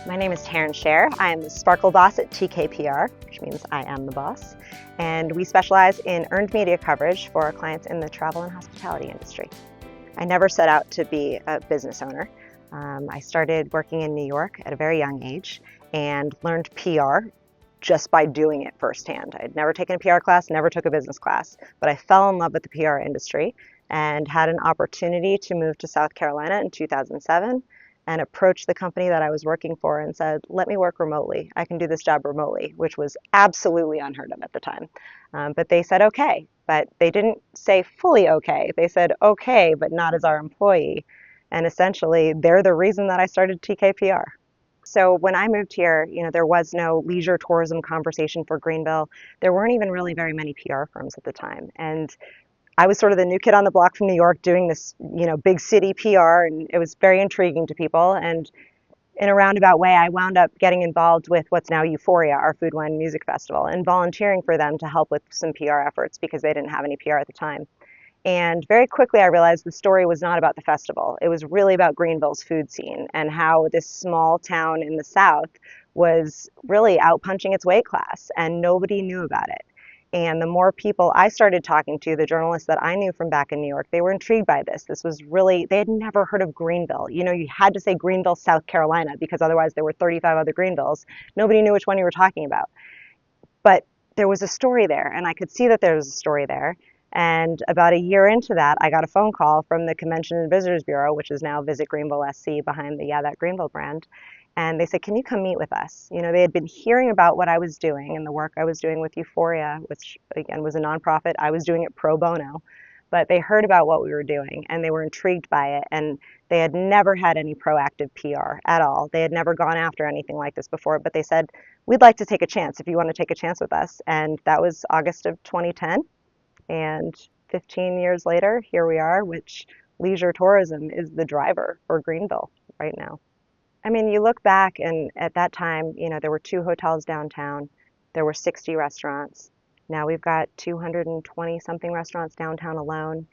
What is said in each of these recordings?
My name is Taryn Scher. I am the Sparkle Boss at TKPR, which means I am the boss. And we specialize in earned media coverage for our clients in the travel and hospitality industry. I never set out to be a business owner. I started working in New York at a very young age and learned PR just by doing it firsthand. I'd never taken a PR class, never took a business class, but I fell in love with the PR industry and had an opportunity to move to South Carolina in 2007 and approached the company that I was working for and said, let me work remotely. I can do this job remotely, which was absolutely unheard of at the time. But they said, okay, but they didn't say fully okay. They said, okay, but not as our employee. And essentially, they're the reason that I started TKPR. So when I moved here, there was no leisure tourism conversation for Greenville. There weren't even really very many PR firms at the time. And I was sort of the new kid on the block from New York doing this, big city PR, and it was very intriguing to people. And in a roundabout way, I wound up getting involved with what's now Euphoria, our food, wine, and music festival, and volunteering for them to help with some PR efforts because they didn't have any PR at the time. And very quickly, I realized the story was not about the festival. It was really about Greenville's food scene and how this small town in the South was really outpunching its weight class, and nobody knew about it. And the more people I started talking to, the journalists that I knew from back in New York, they were intrigued by this. This was really, they had never heard of Greenville. You had to say Greenville, South Carolina, because otherwise there were 35 other Greenvilles. Nobody knew which one you were talking about. But there was a story there, and I could see that there was a story there. And about a year into that, I got a phone call from the Convention and Visitors Bureau, which is now Visit Greenville SC behind the That Greenville brand. And they said, can you come meet with us? They had been hearing about what I was doing and the work I was doing with Euphoria, which again was a nonprofit. I was doing it pro bono, but they heard about what we were doing and they were intrigued by it. And they had never had any proactive PR at all. They had never gone after anything like this before, but they said, we'd like to take a chance if you want to take a chance with us. And that was August of 2010. And 15 years later, here we are, which leisure tourism is the driver for Greenville right now. I mean, you look back and at that time, there were 2 hotels downtown. There were 60 restaurants. Now we've got 220 something restaurants downtown alone,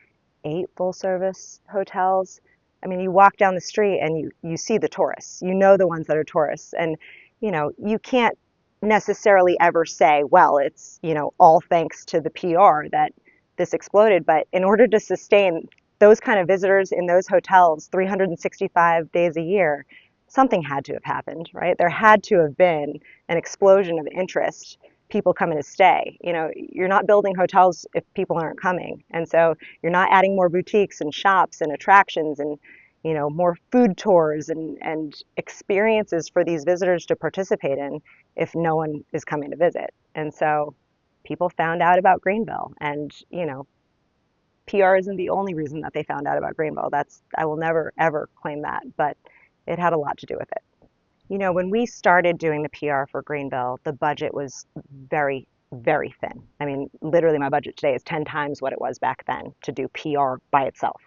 8 full service hotels. I mean, you walk down the street and you see the tourists, the ones that are tourists. And, you can't necessarily ever say, well, it's, all thanks to the PR that this exploded. But in order to sustain those kind of visitors in those hotels 365 days a year, something had to have happened, right? There had to have been an explosion of interest, people coming to stay. You're not building hotels if people aren't coming. And so you're not adding more boutiques and shops and attractions and, more food tours and experiences for these visitors to participate in if no one is coming to visit. And so people found out about Greenville and, PR isn't the only reason that they found out about Greenville. I will never, ever claim that, but it had a lot to do with it. When we started doing the PR for Greenville, the budget was very, very thin. I mean, literally my budget today is 10 times what it was back then to do PR by itself.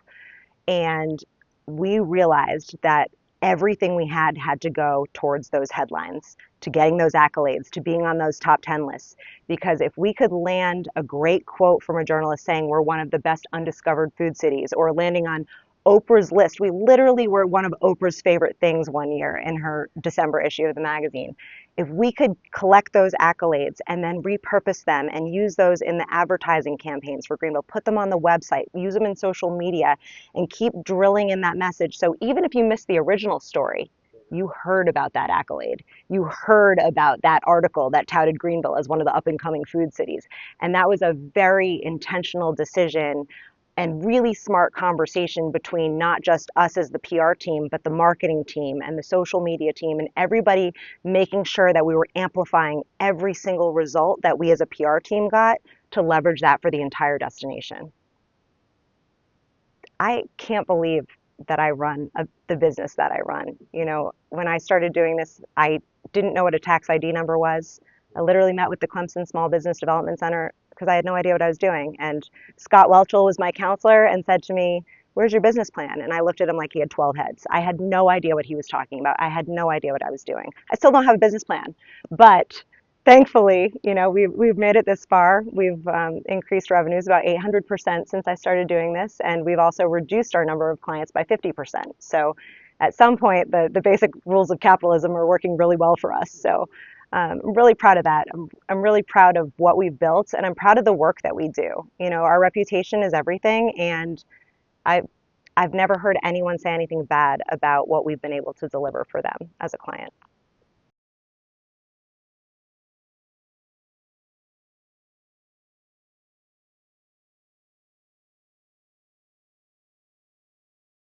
And we realized that everything we had to go towards those headlines, to getting those accolades, to being on those top 10 lists. Because if we could land a great quote from a journalist saying we're one of the best undiscovered food cities, or landing on Oprah's list. We literally were one of Oprah's favorite things one year in her December issue of the magazine. If we could collect those accolades and then repurpose them and use those in the advertising campaigns for Greenville, put them on the website, use them in social media, and keep drilling in that message. So even if you missed the original story, you heard about that accolade. You heard about that article that touted Greenville as one of the up-and-coming food cities. And that was a very intentional decision and really smart conversation between not just us as the PR team, but the marketing team and the social media team and everybody making sure that we were amplifying every single result that we as a PR team got to leverage that for the entire destination. I can't believe that I run the business that I run. When I started doing this, I didn't know what a tax ID number was. I literally met with the Clemson Small Business Development Center because I had no idea what I was doing. And Scott Welchel was my counselor and said to me, where's your business plan? And I looked at him like he had 12 heads. I had no idea what he was talking about. I had no idea what I was doing. I still don't have a business plan, but thankfully, we've made it this far. We've increased revenues about 800% since I started doing this. And we've also reduced our number of clients by 50%. So at some point, the basic rules of capitalism are working really well for us. So I'm really proud of that. I'm really proud of what we've built, and I'm proud of the work that we do. You know, our reputation is everything, and I, I've never heard anyone say anything bad about what we've been able to deliver for them as a client.